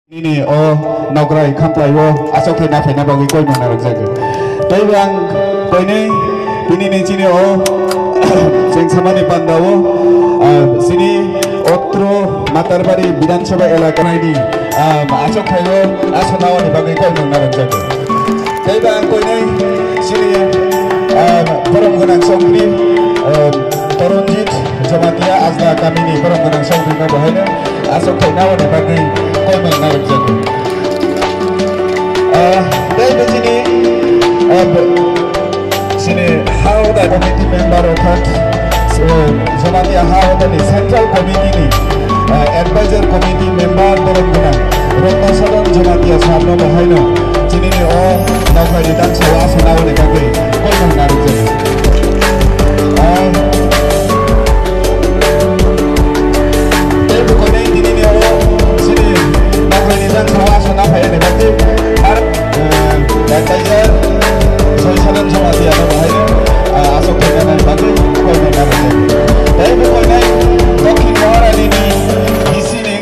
Ini nograi kamplai asok na fena bagi koi mana rojak. Tapi bang koi ini cini sing samani pandawo sini otro matarbari Bidansabha elaka ini asok kayo asonawa ni bagi koi mana rojak. Tapi bang koi sini perang gunang songri Toronjit Jamatia asla kami ni perang gunang songri na bahaya asok kayo ni bagi koi mana rojak. Dari sini how the committee member of that Jamatia how the central committee ni advisor committee member dorong guna Rotno Sadon Jamatia sabno bahayno sini ni naukah di dan sawa senawa ni kaki kau yang narik jadi tapi bukan ini ni sini naukah di dan sawa senawa ni kaki advisor Sadon Jamatia bahayno asok kena ni kaki kau yang narik jadi tapi bukan Dokin Wara ini di sini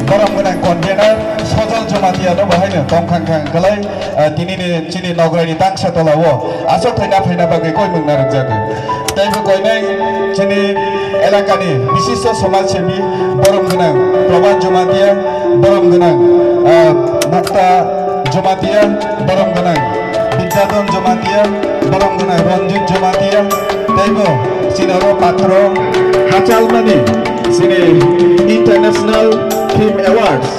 barang guna kontainer Sadon Jamatia bahayno tongkang kalai Tini nograi tang satolawo asok fena bagi koi mengarik jaga. Tapi koi cini elakani bisisa समाजसेवी बरम गनां प्रभात जमातिया बरम गनां मुक्ता जमातिया बरम गनां विद्याधन जमातिया बरम गनां रंजित जमातिया तैबो सिनारो पात्रो हाचालमानि सिने इंटरनेशनल फिल्म अवार्ड्स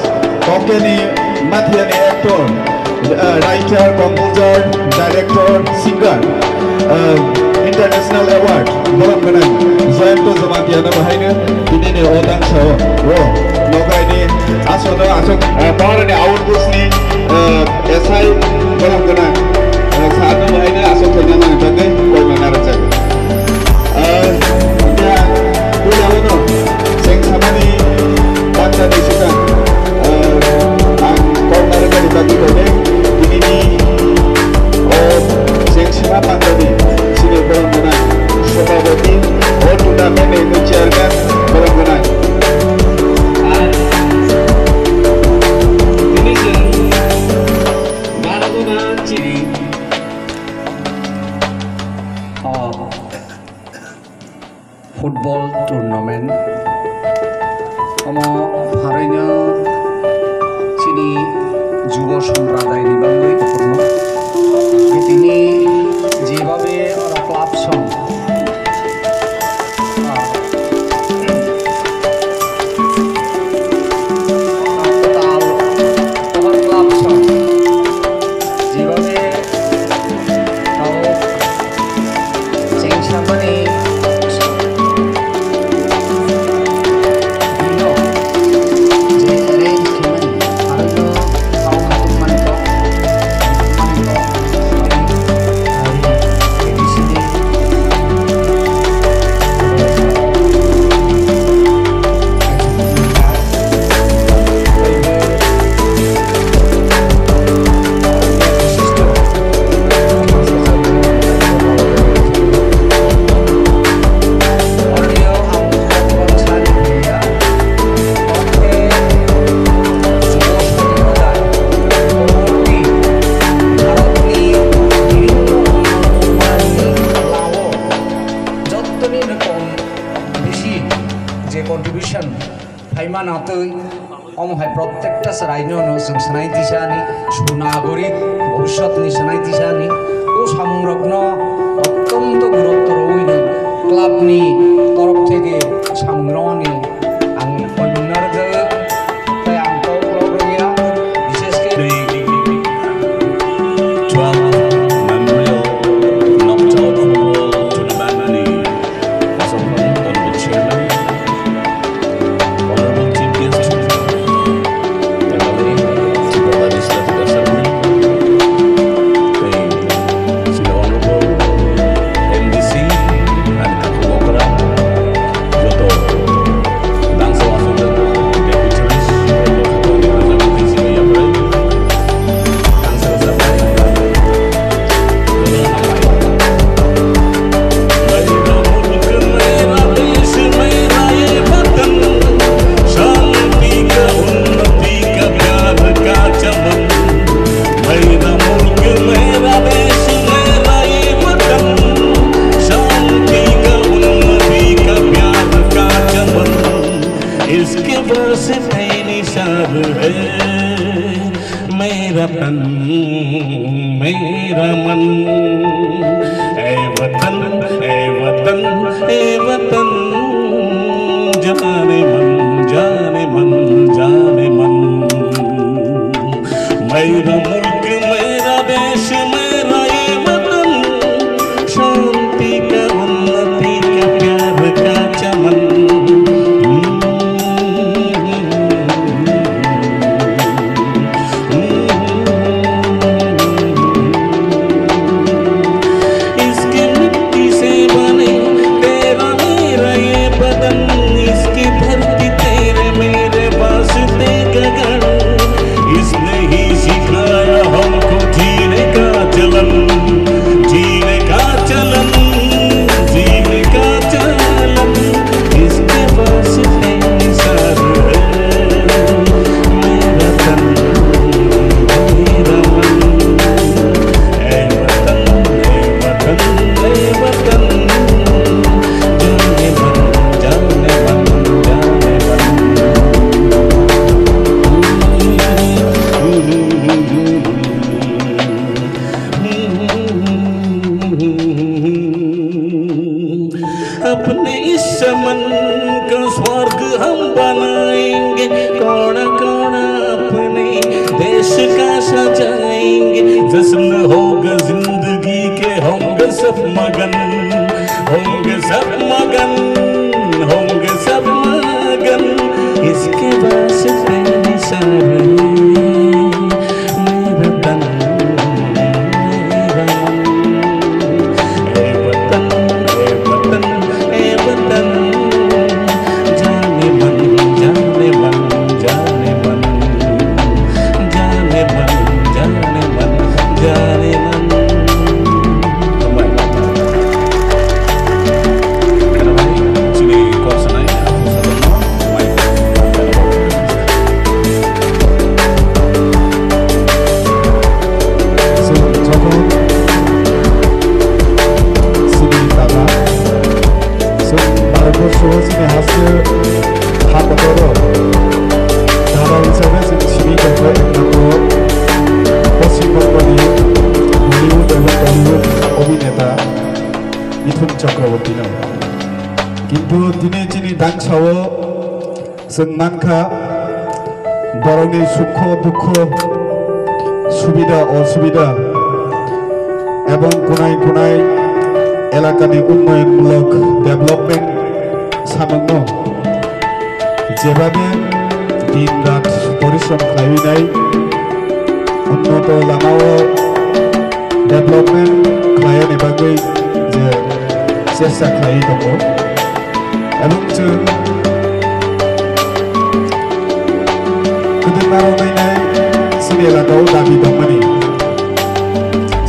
ओकेनि माथियानि actor writer, composer, director, singer, international award, borong kenang, Zayanto Jamatia na bahayna, ini ni odang sawo, nogai ni asok, power ni outputs ni, SI borong kenang, saat na bahayna asok kenang ang bagay, koi manara jaga. Ya, kuya ano, seng sama ni, bangsa ni suka, ang koi manara ni bagi koi ini sengsima pandemi sini borong kenang Sababati turnamen ini chairman borong kenang ini Maradona ciri football turnamen harinya sini যুব সম্প্রদায় নিবন্ধই পূর্ণ তিনি যেভাবে ওরা club song club song যেভাবে চেংসামানি प्रत्येकटा रायनो सनायतिसानि सुनागरिक भविष्यतनि सनायतिसानि सामग्रग्न अत्यंत गुरुत्व रहिनो क्लाबनि तरफ थेके सामग्रनि आं अन्नार जायो ताई आं तो क्लब रहिया विशेष के 12 memorial knockout football tournament ni asal honorable chairman honorable chief guest है मेरा तन मेरा मन। ऐ वतन ऐ वतन ऐ वतन जाने मन जाने मन जाने मन। मेरा मुल्क मेरा देश मेरा ये वतन शांति का उन्नति का प्यार का चमन। इसकी मिट्टी से बने तेरा मेरा ये बदन, इसकी धरती तेरे मेरे वास्ते गगन। इसने ही सिखाया हमको जीने का चलन, जीने का चलन, जीने का चलन। इसके वास्ते निसार है मेरा तन मेरा मन। ऐ वतन ऐ वतन ऐ वतन जाने मन जाने मन जाने मन। अपने इस चमन का स्वर्ग हम बनाएंगे, कोना कोना अपने देश का सजाएंगे। जश्न होगा जिंदगी के होंगे सब मगन, होंगे सब मगन, होंगे सब मगन। इसके वास्ते निसार है मेरा तन मेरा मन। ऐ वतन ऐ वतन ऐ वतन जाने मन जाने मन जाने मन जाने मन जाने मन जाने मन। Karena baik, sini kuasa naik aku satu baik. Bharatvarsha চীনে হাসে হাতর ধারা হিসাবে जों सिबिगोनखौ एकमात्र पश्चिमबंगनि बलिउड एबं टलिउड अभिनेता मिथुन चक्रवर्ती। किन्तु दिनै जोंनि दांसावो जों मानखा बर'नि सुख दुख सुबिदा असुबिदा एबं गुनाय गुनाय एलाकानि उन्नयनमूलक डेभेलपमेंट सामनो जेबाबे दिन रात परिश्रम खालामनाय उन्नत लामाव डेभेलपमेंट खालामनायनि बागै जे चेष्टा खालामो दङ एबं जों गोदोनायाव नायनाय जोंनि एलाकायाव दाबि दंमोन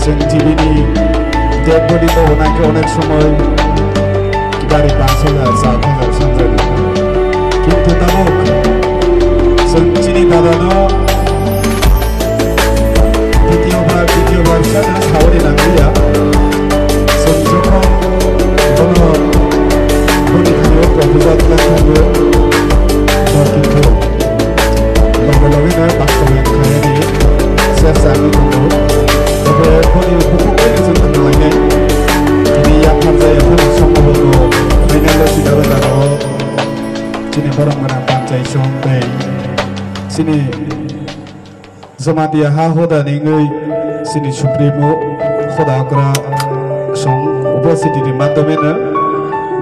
जों टिभिनि डेड बडी मावनायखौ अनेक समय गारि बांसोला जाथाजार सानजायो। किन्तु दाबो जों दिनै दादानो द्वितीयबार फिसानो सावरि नांलिया। जों जखन बनि थानायाव प्रपोजाल खालामो किन्तु लगे लगेनो बास्तबायन खालामनायनि चेष्टा दङ। तबे बनि हुकुमैनो जों खोनालायनाय दिनै आफाद जायाफोर सम्भबनो फाइनाल सिदाबो दानो दिनै बरमगोना पान्चायत समिति दिनै जमादिया हा होदानिङै दिनै सुप्रिमो होदाग्रा सं उपस्थितिनि माध्यमेनो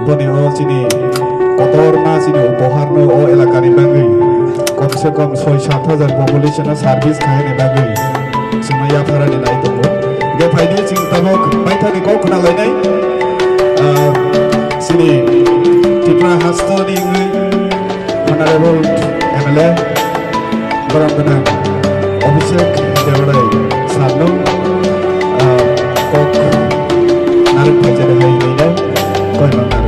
बनियाव दिनै कतरना दिनै उपहारनो अ एलाकानि बागै कम से कम 6-7 हाजार पपुलेशना सार्भिस खालामनायनि बागै जों याफारानि नाय दङ। बेफायनो जों दाबो बायथानिखौ खोनालायनाय दिनै त्रिपुरा हास्तनि अनारेबल MLA बरमगोना अभिषेक देवराय सारनो कक नारें फाइजारे हायनायनो गयमान नारें।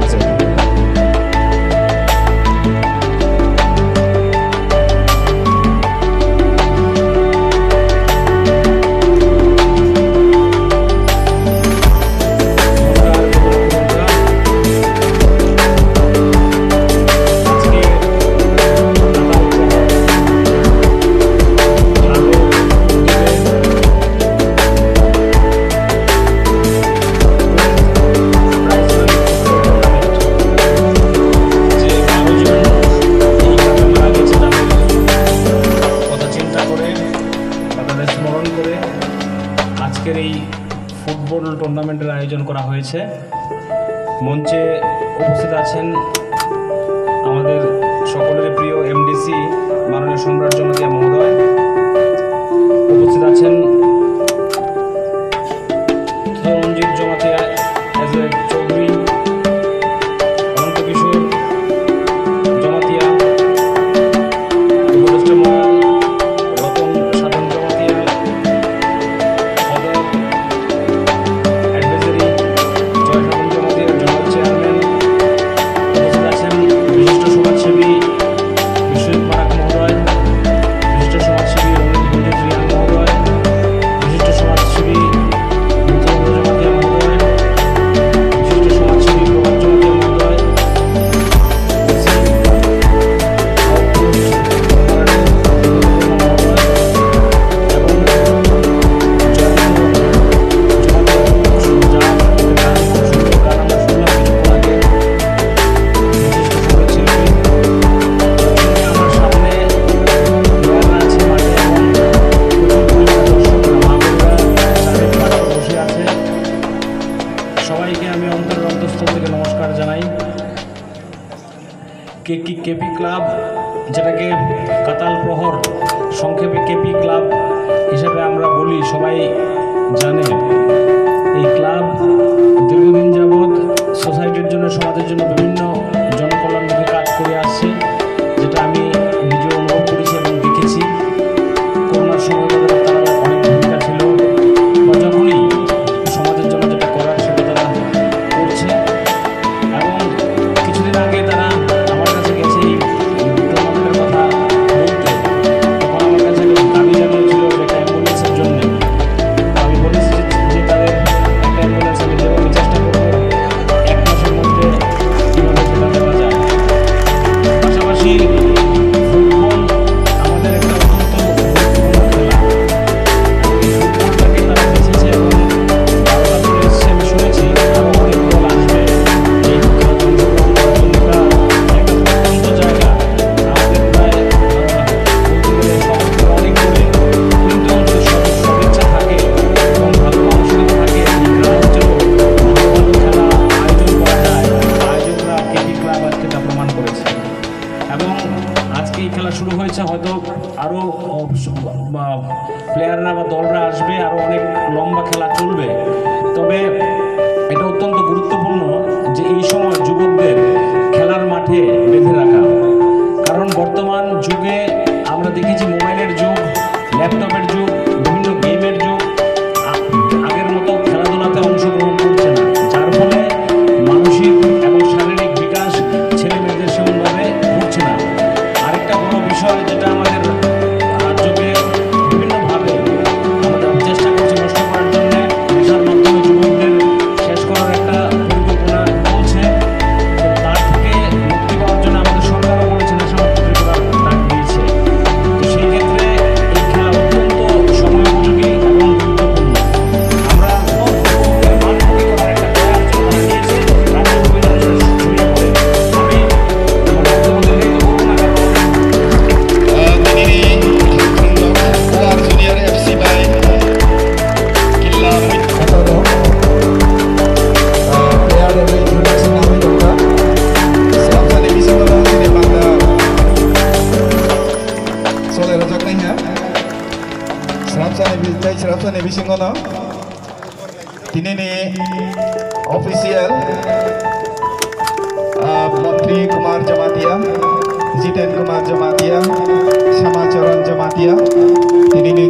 আজকের এই ফুটবল টুর্নামেন্টের আয়োজন করা হয়েছে। মঞ্চে উপস্থিত আছেন আমাদের সকলের প্রিয় এমডিসি মাননীয় সম্রাট জমাতিয়া মহোদয়, উপস্থিত আছেন রঞ্জিত জমাতিয়া এজ এ চৌধুরী, অনন্ত কিশোর জমাতিয়া, রতন সাধন জমাতিয়া, অ্যাডভাইজারি জয় সাধন জমাতিয়া, জনাব চেয়ারম্যান, উপস্থিত আছেন বিশিষ্ট সমাজসেবী বিশ্বজিৎ মারাক মহোদয়, বিশিষ্ট সমাজসেবী রঞ্জিত রিয়ান মহোদয়, বিশিষ্ট সমাজসেবী মুক্তানন্দ জমাতিয়া মহোদয়, বিশিষ্ট সমাজসেবী প্রভাত জমাতিয়া মহোদয়, সবাইকে আমি অন্তরের অন্তঃস্থল থেকে নমস্কার জানাই। কেপি ক্লাব, যেটাকে কাতাল প্রহর সংক্ষেপে কেপি ক্লাব হিসেবে আমরা বলি, সবাই জানে। এই ক্লাব দীর্ঘদিন যাবৎ সোসাইটির জন্য, সমাজের জন্য বিভিন্ন জনকল্যাণমুখী কাজ করে আসছে, যেটা আমি নিজে অনুভব করেছি এবং দেখেছি। করোনার সময় তারা অনেক ভূমিকা ছিল, বা যখনই সমাজের জন্য যেটা করার সেটা তারা করছে। এবং কিছুদিন আগে তারা আমার কাছে গেছে এই টুর্নামেন্টের কথা বলতে, তখন আমার কাছে দাবি জানিয়েছিল একটা অ্যাম্বুলেন্সের জন্য। আমি বলেছি যে তাদের একটা অ্যাম্বুলেন্স আমি দেবো, আমি চেষ্টা করবো 1 মাসের মধ্যে কীভাবে সেটা দেওয়া যায়। পাশাপাশি ফুটবল আমাদের একটা অত্যন্ত গুরুত্বপূর্ণ খেলা। এই ফুটবলটাকে তারা বেঁচেছে এবং বারবার চলে এসেছে। আমি শুনেছি আরও অনেক দল আসবে এই খেলাতে অংশগ্রহণ করার জন্য। একটা প্রত্যন্ত জায়গা, আমাদের প্রায় বলতে গেলে শহর থেকে অনেক দূরে, কিন্তু যদি সদিচ্ছা থাকে এবং ভালো মানসিকতা থাকে, এই গ্রামাঞ্চলেও ভালো ভালো খেলা আয়োজন করা যায়। আয়োজকরা কেপি ক্লাব আজকে তা প্রমাণ করেছে। এবং আজকে এই খেলা শুরু হয়েছে, হয়তো আরও প্লেয়াররা বা দলরা আসবে, আরও অনেক লম্বা খেলা চলবে। তবে এটা অত্যন্ত গুরুত্বপূর্ণ যে এই সময় যুবকদের খেলার মাঠে বেঁধে রাখা। কারণ বর্তমান যুগে আমরা দেখেছি মোবাইলের যুগ, ল্যাপটপের যুগ, বিভিন্ন গেমের যুগ। আগের মতো খেলাধুলাতে অংশগ্রহণ করছে না, যার ফলে মানসিক এবং শারীরিক বিকাশ ছেলে মেয়েদের সেমনভাবে ঘটছে না। আরেকটা বড় বিষয় যেটা আমাদের রাজ্যকে বিভিন্নভাবে আমরা চেষ্টা করছি নষ্ট করার জন্য, নেশার মাধ্যমে যুবকদের শেষ করার একটা পরিকল্পনা চলছে। তো তার থেকে মুক্তি পাওয়ার জন্য আমাদের সরকারও বলেছে নেশামুক্ত ত্রিপুরার ডাক দিয়েছে। তো সেই ক্ষেত্রে এই খেলা অত্যন্ত সময়োপযোগী এবং গুরুত্বপূর্ণ। আমরা যুবকদের মানমুখী করার একটা প্রয়াস তারা নিয়েছে, রাজ্য অভিযানের ছড়িয়ে পড়ে। আমি আমার বক্তব্য দীর্ঘায়িত করব না, কারণ Keluar Junior FC by Killa atau player dari introduction kami juga. Salam sana bisa orang sini bangga. Soleh rojak nih ya. Salam sana bisa ngono. Ini nih official Menteri Kumar Jamatia, Jiten Kumar Jamatia, Samacharan Jamatia. Ini nih